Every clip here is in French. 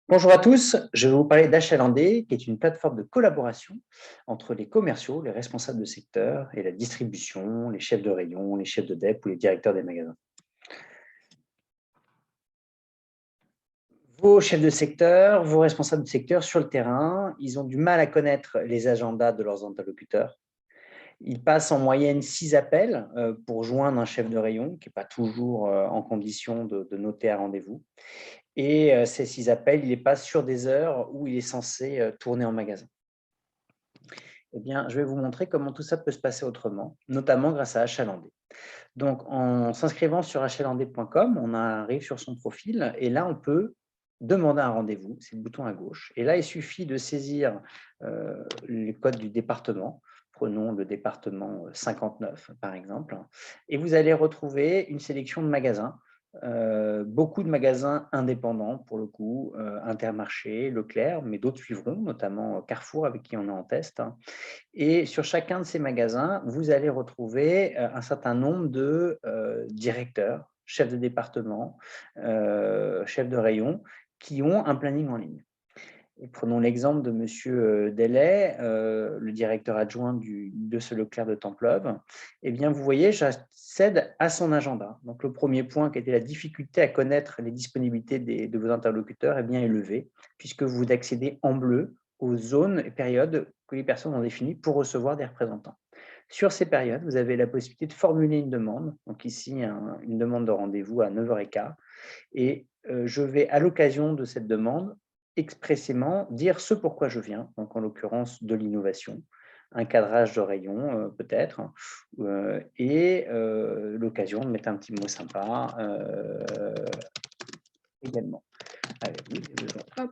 Bonjour à tous, je vais vous parler d'Achalandé, qui est une plateforme de collaboration entre les commerciaux, les responsables de secteur et la distribution, les chefs de rayon, les chefs de dep ou les directeurs des magasins. Vos chefs de secteur, vos responsables de secteur sur le terrain, ils ont du mal à connaître les agendas de leurs interlocuteurs. Ils passent en moyenne 6 appels pour joindre un chef de rayon qui n'est pas toujours en condition de noter un rendez-vous. Et ces 6 appels, ils les passent sur des heures où il est censé tourner en magasin. Eh bien, je vais vous montrer comment tout ça peut se passer autrement, notamment grâce à Achalandé. Donc, en s'inscrivant sur achalandé.com, on arrive sur son profil et là, on peut demander un rendez-vous. C'est le bouton à gauche. Et là, il suffit de saisir le code du département. Prenons le département 59, par exemple. Et vous allez retrouver une sélection de magasins. Beaucoup de magasins indépendants, pour le coup, Intermarché, Leclerc, mais d'autres suivront, notamment Carrefour, avec qui on est en test, hein. Et sur chacun de ces magasins, vous allez retrouver un certain nombre de directeurs, chefs de département, chefs de rayon, qui ont un planning en ligne. Et prenons l'exemple de Monsieur Delay, le directeur adjoint de ce Leclerc de Templeuve. Eh bien, vous voyez, j'accède à son agenda. Donc, le premier point qui était la difficulté à connaître les disponibilités de vos interlocuteurs, eh bien, est levé, puisque vous accédez en bleu aux zones et périodes que les personnes ont définies pour recevoir des représentants. Sur ces périodes, vous avez la possibilité de formuler une demande. Donc ici, une demande de rendez-vous à 9h15. Et je vais, à l'occasion de cette demande, expressément dire ce pourquoi je viens, donc en l'occurrence de l'innovation, un cadrage de rayon peut-être, et l'occasion de mettre un petit mot sympa également. Allez, oui, hop.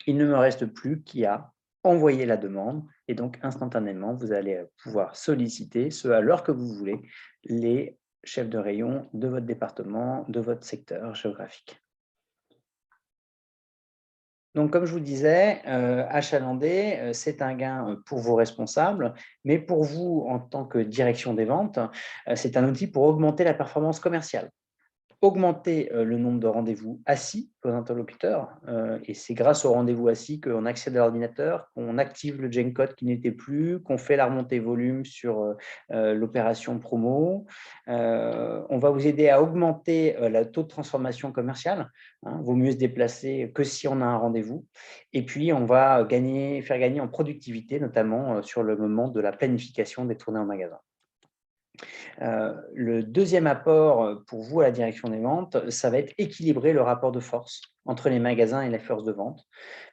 Il ne me reste plus qu'à envoyer la demande et donc instantanément, vous allez pouvoir solliciter, ce à l'heure que vous voulez, les chefs de rayon de votre département, de votre secteur géographique. Donc, comme je vous disais, achalandé, c'est un gain pour vos responsables, mais pour vous, en tant que direction des ventes, c'est un outil pour augmenter la performance commerciale. Augmenter le nombre de rendez-vous assis pour les interlocuteurs. Et c'est grâce aux rendez-vous assis qu'on accède à l'ordinateur, qu'on active le Gencode qui n'était plus, qu'on fait la remontée volume sur l'opération promo. On va vous aider à augmenter le taux de transformation commerciale. Hein, vaut mieux se déplacer que si on a un rendez-vous. Et puis, on va faire gagner en productivité, notamment sur le moment de la planification des tournées en magasin. Le deuxième apport pour vous à la direction des ventes, ça va être équilibrer le rapport de force entre les magasins et la force de vente,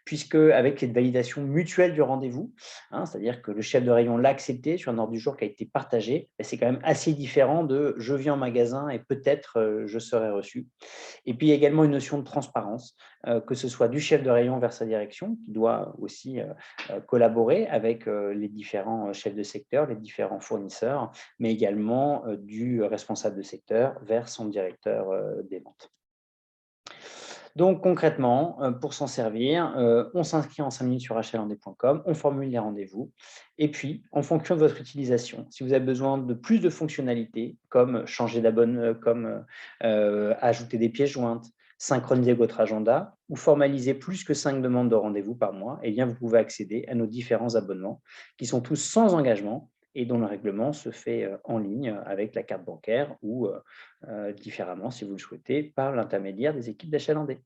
puisque avec cette validation mutuelle du rendez-vous, hein, c'est-à-dire que le chef de rayon l'a accepté sur un ordre du jour qui a été partagé, c'est quand même assez différent de je viens en magasin et peut-être je serai reçu. Et puis, il y a également une notion de transparence, que ce soit du chef de rayon vers sa direction, qui doit aussi collaborer avec les différents chefs de secteur, les différents fournisseurs, mais également du responsable de secteur vers son directeur des ventes. Donc concrètement, pour s'en servir, on s'inscrit en 5 minutes sur achalandé.com, on formule les rendez-vous et puis en fonction de votre utilisation, si vous avez besoin de plus de fonctionnalités comme changer d'abonnement, comme ajouter des pièces jointes, synchroniser votre agenda ou formaliser plus que 5 demandes de rendez-vous par mois, eh bien vous pouvez accéder à nos différents abonnements qui sont tous sans engagement et dont le règlement se fait en ligne avec la carte bancaire ou différemment, si vous le souhaitez, par l'intermédiaire des équipes d'Achalandé.